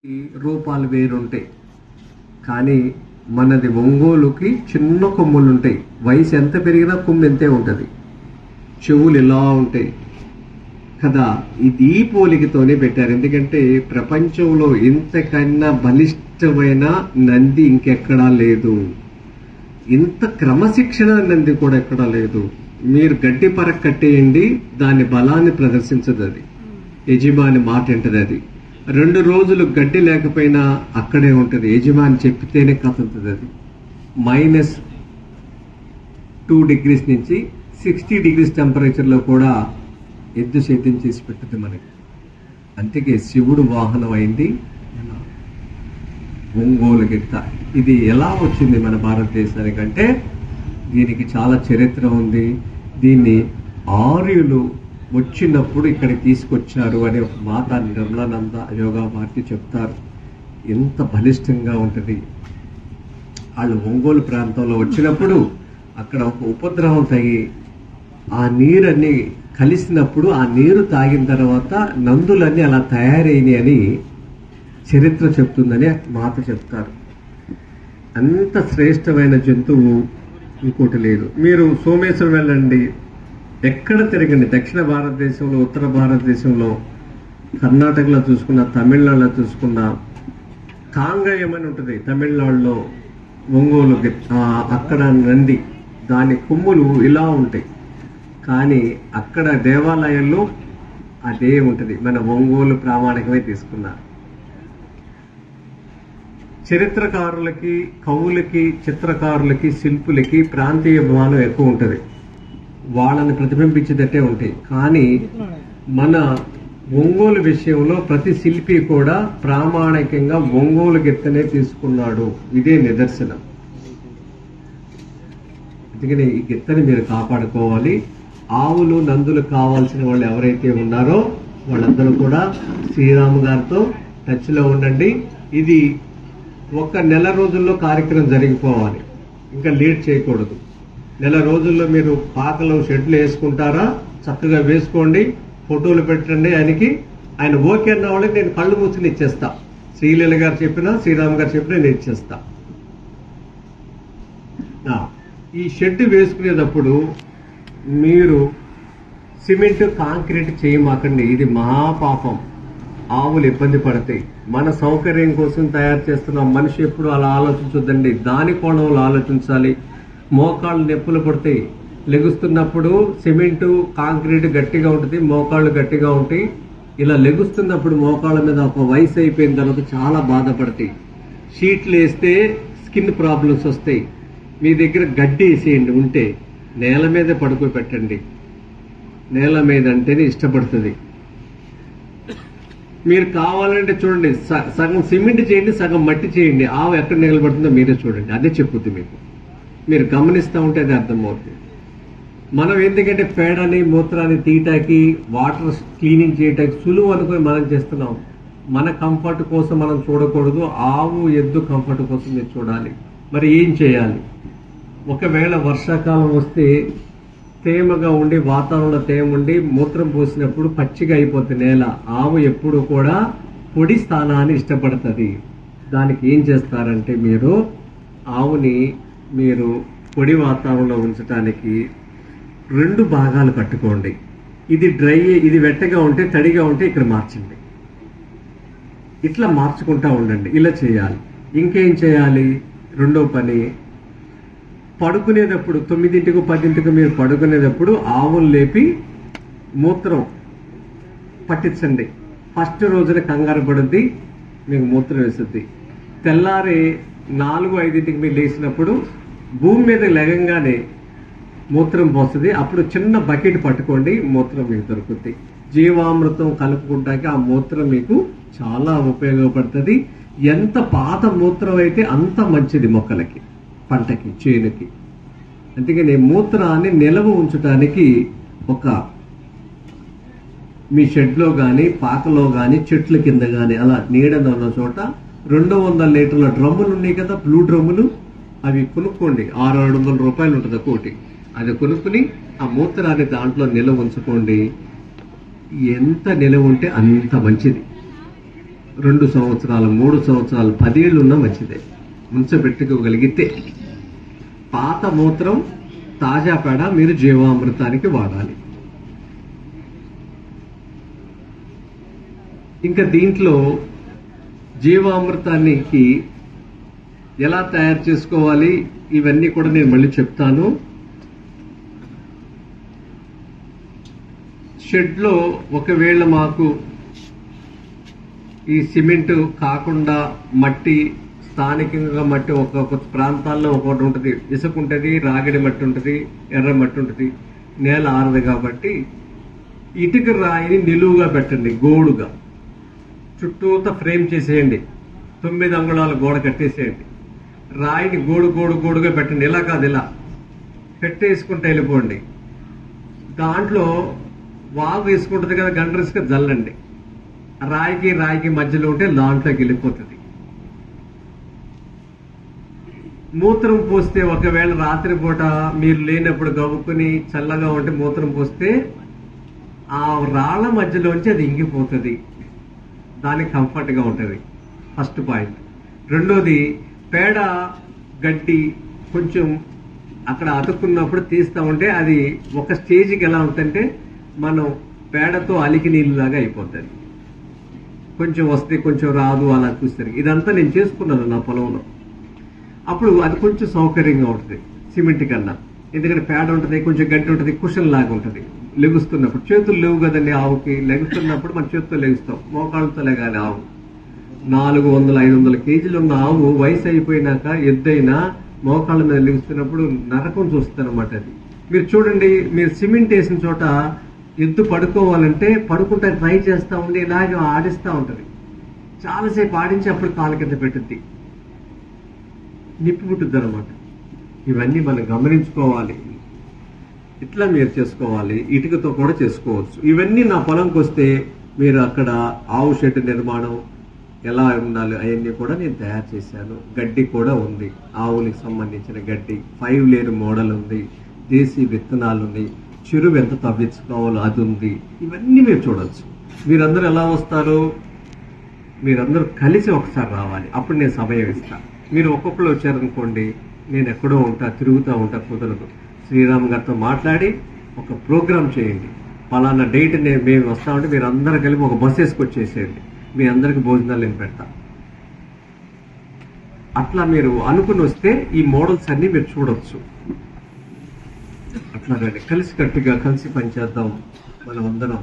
ఈ రూపాలు వేరుంటాయి. కానీ మనది ఒంగోలుకి చిన్న కొమ్ములు ఉంటాయి. వయసు ఎంత పెరిగినా కొమ్ము ఎంతే ఉంటుంది. చెవులు ఇలా ఉంటాయి కదా. ఇది ఈ పోలికతోనే పెట్టారు. ఎందుకంటే ప్రపంచంలో ఇంతకన్నా బలిష్టమైన నంది ఇంకెక్కడా లేదు. ఇంత క్రమశిక్షణ నంది కూడా ఎక్కడా లేదు. మీరు గడ్డి పరక కట్టేయండి, దాని బలాన్ని ప్రదర్శించదు. అది యజమాని మాట వింటది. అది 2 రోజులు గడ్డి లేకపోయినా అక్కడే ఉంటుంది. యజమాని చెప్పితేనే కదులుతుంది. అది -2 degrees నుంచి 60 degrees టెంపరేచర్లో కూడా ఎద్దు సేద్యం చేసి పెట్టదు మనకి. అందుకే శివుడు వాహనం అయింది ఒంగోలు గిత్త. ఇది ఎలా వచ్చింది మన భారతదేశానికి అంటే దీనికి చాలా చరిత్ర ఉంది. దీన్ని ఆర్యులు వచ్చినప్పుడు ఇక్కడికి తీసుకొచ్చారు అని ఒక మాత నిర్మలానంద యోగా భారతి చెప్తారు. ఎంత బలిష్టంగా ఉంటుంది. వాళ్ళు ఒంగోలు ప్రాంతంలో వచ్చినప్పుడు అక్కడ ఒక ఉపద్రవం తగి ఆ నీరన్నీ కలిసినప్పుడు ఆ నీరు తాగిన తర్వాత నందులన్నీ అలా తయారైనవి అని చరిత్ర చెప్తుందని మాత చెప్తారు. అంత శ్రేష్టమైన జంతువు ఇంకోటి లేదు. మీరు సోమేశ్వరం వెళ్ళండి, ఎక్కడ తిరగండి. దక్షిణ భారతదేశంలో, ఉత్తర భారతదేశంలో, కర్ణాటకలో చూసుకున్నా, తమిళనాడులో చూసుకున్నా, కాంగయం అని ఉంటుంది తమిళనాడులో. ఒంగోలు అక్కడ నంది, దాని కొమ్ములు ఇలా ఉంటాయి. కానీ అక్కడ దేవాలయంలో అదే ఉంటుంది. మన ఒంగోలు ప్రామాణికమే తీసుకున్నారు. చరిత్రకారులకి, కవులకి, చిత్రకారులకి, శిల్పులకి ప్రాంతీయ భావం ఎక్కువ ఉంటుంది. వాళ్ళని ప్రతిబింబించేటట్టే ఉంటాయి. కానీ మన ఒంగోలు విషయంలో ప్రతి శిల్పి కూడా ప్రామాణికంగా ఒంగోలు గిత్తనే తీసుకున్నాడు. ఇదే నిదర్శనం. అందుకని ఈ గిత్తని మీరు కాపాడుకోవాలి. ఆవులు, నందులు కావాల్సిన వాళ్ళు ఎవరైతే ఉన్నారో వాళ్ళందరూ కూడా శ్రీరాము గారితో టచ్లో ఉండండి. ఇది ఒక నెల రోజుల్లో కార్యక్రమం జరిగిపోవాలి. ఇంకా లేట్ చేయకూడదు. నెల రోజుల్లో మీరు పాకలు, షెడ్లు వేసుకుంటారా, చక్కగా వేసుకోండి, ఫోటోలు పెట్టండి. ఆయన ఓకే అన్న వాళ్ళకి నేను కళ్ళు మూసుకుని ఇచ్చేస్తా. శ్రీలీల గారు చెప్పినా, శ్రీరామ్ గారు చెప్పినా నేను ఇచ్చేస్తా. ఈ షెడ్ వేసుకునేటప్పుడు మీరు సిమెంట్, కాంక్రీట్ చేయమాకండి. ఇది మహాపాపం. ఆవులు ఇబ్బంది పడతాయి. మన సౌకర్యం కోసం తయారు చేస్తున్నాం. మనిషి ఎప్పుడు అలా ఆలోచించొద్దండి. దాని కోణంలో ఆలోచించాలి. మోకాళ్ళు నొప్పులు పడతాయి. లెగుస్తున్నప్పుడు సిమెంటు, కాంక్రీట్ గట్టిగా ఉంటుంది, మోకాళ్ళు గట్టిగా ఉంటాయి. ఇలా లెగుస్తున్నప్పుడు మోకాళ్ళ మీద ఒక వయసు అయిపోయిన తర్వాత చాలా బాధపడతాయి. షీట్లు వేస్తే స్కిన్ ప్రాబ్లమ్స్ వస్తాయి. మీ దగ్గర గడ్డి వేసేయండి. ఉంటే నేల మీద పడుకోబెట్టండి. నేల మీద అంటేనే ఇష్టపడుతుంది. మీరు కావాలంటే చూడండి, సగం సిమెంట్ చేయండి, సగం మట్టి చేయండి. ఆవు ఎక్కడ నిలబడుతుందో మీరే చూడండి. అదే చెప్పుద్ది మీకు. మీరు గమనిస్తూ ఉంటే అది అర్థమవుతుంది. మనం ఎందుకంటే పేడని, మూత్రాన్ని తీయటానికి, వాటర్ క్లీనింగ్ చేయటానికి సులువు అనుకుని మనం చేస్తున్నాం. మన కంఫర్ట్ కోసం మనం చూడకూడదు. ఆవు, ఎద్దు కంఫర్ట్ కోసం మీరు చూడాలి. మరి ఏం చేయాలి? ఒకవేళ వర్షాకాలం వస్తే తేమగా ఉండి, వాతావరణంలో తేమ ఉండి, మూత్రం పోసినప్పుడు పచ్చిగా అయిపోతుంది నేల. ఆవు ఎప్పుడు కూడా పొడి స్థానాన్ని ఇష్టపడుతుంది. దానికి ఏం చేస్తారంటే ఆవుని మీరు పొడి వాతావరణంలో ఉంచడానికి 2 భాగాలు కట్టుకోండి. ఇది డ్రై, ఇది వెట్టగా ఉంటే, తడిగా ఉంటే ఇక్కడ మార్చండి. ఇట్లా మార్చుకుంటా ఉండండి. ఇలా చేయాలి. ఇంకేం చేయాలి? రెండో పని, పడుకునేటప్పుడు 9ంటికి 10ంటికి మీరు పడుకునేటప్పుడు ఆవులు లేపి మూత్రం పట్టించండి. ఫస్ట్ రోజున కంగారు పడుద్ది, మీకు మూత్రం వేస్తుంది. తెల్లారి 4-5ంటికి మీరు లేచినప్పుడు భూమి మీద లెగంగానే మూత్రం పోస్తుంది. అప్పుడు చిన్న బకెట్ పట్టుకోండి, మూత్రం మీకు దొరుకుతుంది. జీవామృతం కలుపుకుంటాక ఆ మూత్రం మీకు చాలా ఉపయోగపడుతుంది. ఎంత పాత మూత్రం అయితే అంత మంచిది మొక్కలకి, పంటకి, చేనుకి. అందుకని మూత్రాన్ని నిల్వ ఉంచడానికి మీ షెడ్లో కానీ, పాకలో కానీ, చెట్ల కింద కానీ, అలా నీడలో ఉన్న చోట 200 లీటర్ల డ్రమ్ములు ఉన్నాయి కదా, బ్లూ డ్రమ్ములు. అవి కొనుక్కోండి. 600 రూపాయలు ఉంటుంది ఒక్కోటి. అది కొనుక్కుని ఆ మూత్రాన్ని దాంట్లో నిల్వ ఉంచుకోండి. ఎంత నిల్వ ఉంటే అంత మంచిది. 2 సంవత్సరాలు 3 సంవత్సరాలు 10 ఏళ్ళు ఉన్నా మంచిదే ఉంచబెట్టుకోగలిగితే. పాత మూత్రం తాజా పేడ మీరు జీవామృతానికి వాడాలి. ఇంకా దీంట్లో జీవామృతానికి ఎలా తయారు చేసుకోవాలి ఇవన్నీ కూడా నేను మళ్ళీ చెప్తాను. షెడ్లో ఒకవేళ మాకు ఈ సిమెంట్ కాకుండా మట్టి, స్థానికంగా మట్టి ఒక్కొక్క ప్రాంతాల్లో ఒక్కొక్కటి ఉంటుంది. ఇసుక ఉంటుంది, రాగిడి మట్టి ఉంటుంది, ఎర్ర మట్టి ఉంటుంది, నేల ఆరదు. కాబట్టి ఇటుక రాయిని నిలువుగా పెట్టండి, గోడుగా చుట్టూతా ఫ్రేమ్ చేసేయండి, 9 అంగుళాల గోడ కట్టేసేయండి. రాయిని గోడుగా పెట్టండి. ఇలా కాదు, ఇలా పెట్టేసుకుంటే వెళ్ళిపోండి. దాంట్లో వాగు వేసుకుంటుంది కదా, గండ్రస్గా జల్లండి. రాయికి మధ్యలో ఉంటే దాంట్లోకి వెళ్ళిపోతుంది. మూత్రం పోస్తే ఒకవేళ రాత్రిపూట మీరు లేనప్పుడు గవ్వుకుని చల్లగా ఉంటే మూత్రం పోస్తే ఆ రాళ్ల మధ్యలోంచి అది ఇంగిపోతుంది. దానికి కంఫర్ట్గా ఉంటుంది. First point. రెండోది, పేడ గడ్డి కొంచెం అక్కడ అతుక్కున్నప్పుడు తీస్తా ఉంటే అది ఒక స్టేజ్కి ఎలా ఉంటుందంటే మనం పేడతో అలికి నీళ్ళలాగా అయిపోతుంది. కొంచెం వస్తే కొంచెం రాదు, అలా చూస్తారు. ఇదంతా నేను చేసుకున్నాను నా పొలంలో. అప్పుడు అది కొంచెం సౌకర్యంగా ఉంటుంది సిమెంట్ కన్నా. ఎందుకంటే పేడ ఉంటుంది, కొంచెం గడ్డి ఉంటుంది, కుషన్ లాగా ఉంటుంది. లెగుస్తున్నప్పుడు చేతులు లేవు కదండి ఆవుకి. లెగుస్తున్నప్పుడు మన చేతుల్లో లెగుస్తాం, మోకాళ్ళతో లెగాలి. ఆవు 400-500 కేజీలు ఉన్న ఆవు వయసు అయిపోయినాక ఎద్దైనా మోకాళ్ళ మీద లెగుస్తున్నప్పుడు నరకం చూస్తారన్నమాట. అది మీరు చూడండి, మీరు సిమెంట్ వేసిన చోట ఎద్దు పడుకోవాలంటే పడుకుంటా ట్రై చేస్తూ ఉండి ఇలాగే ఆడిస్తూ ఉంటుంది. చాలాసేపు ఆడించి అప్పుడు కాలు కింద పెట్టుద్ది, నిప్పి పుట్టుద్ది అనమాట. ఇవన్నీ మనం గమనించుకోవాలి. ఇట్లా మీరు చేసుకోవాలి. ఇటుకతో కూడా చేసుకోవచ్చు. ఇవన్నీ నా పొలంకి వస్తే మీరు అక్కడ ఆవు షెడ్ నిర్మాణం ఎలా ఉండాలి అవన్నీ కూడా నేను తయారు చేశాను. గడ్డి కూడా ఉంది, ఆవులకు సంబంధించిన గడ్డి. 5 లేయర్ మోడల్ ఉంది, దేశీ విత్తనాలు ఉన్నాయి, చెరువు ఎంత తవ్వించుకోవాలో అది ఉంది. ఇవన్నీ మీరు చూడవచ్చు. మీరందరూ ఎలా వస్తారు? మీరందరూ కలిసి ఒకసారి రావాలి, అప్పుడు నేను సమయం ఇస్తాను. మీరు ఒక్కొక్కరు వచ్చారనుకోండి, నేను ఎక్కడో ఉంటా, తిరుగుతూ ఉంటా, కుదరదు. శ్రీరామ్ గారితో మాట్లాడి ఒక ప్రోగ్రామ్ చేయండి. పలానా డేట్ మేము వస్తామంటే మీరు అందరూ కలిపి ఒక బస్ వేసుకొచ్చేసేయండి. మీ అందరికి భోజనాలు నేను పెడతా. అట్లా మీరు అనుకుని వస్తే ఈ మోడల్స్ అన్ని మీరు చూడవచ్చు. అట్లా రండి, కలిసి కట్టుగా కలిసి పనిచేద్దాం మనం అందరం.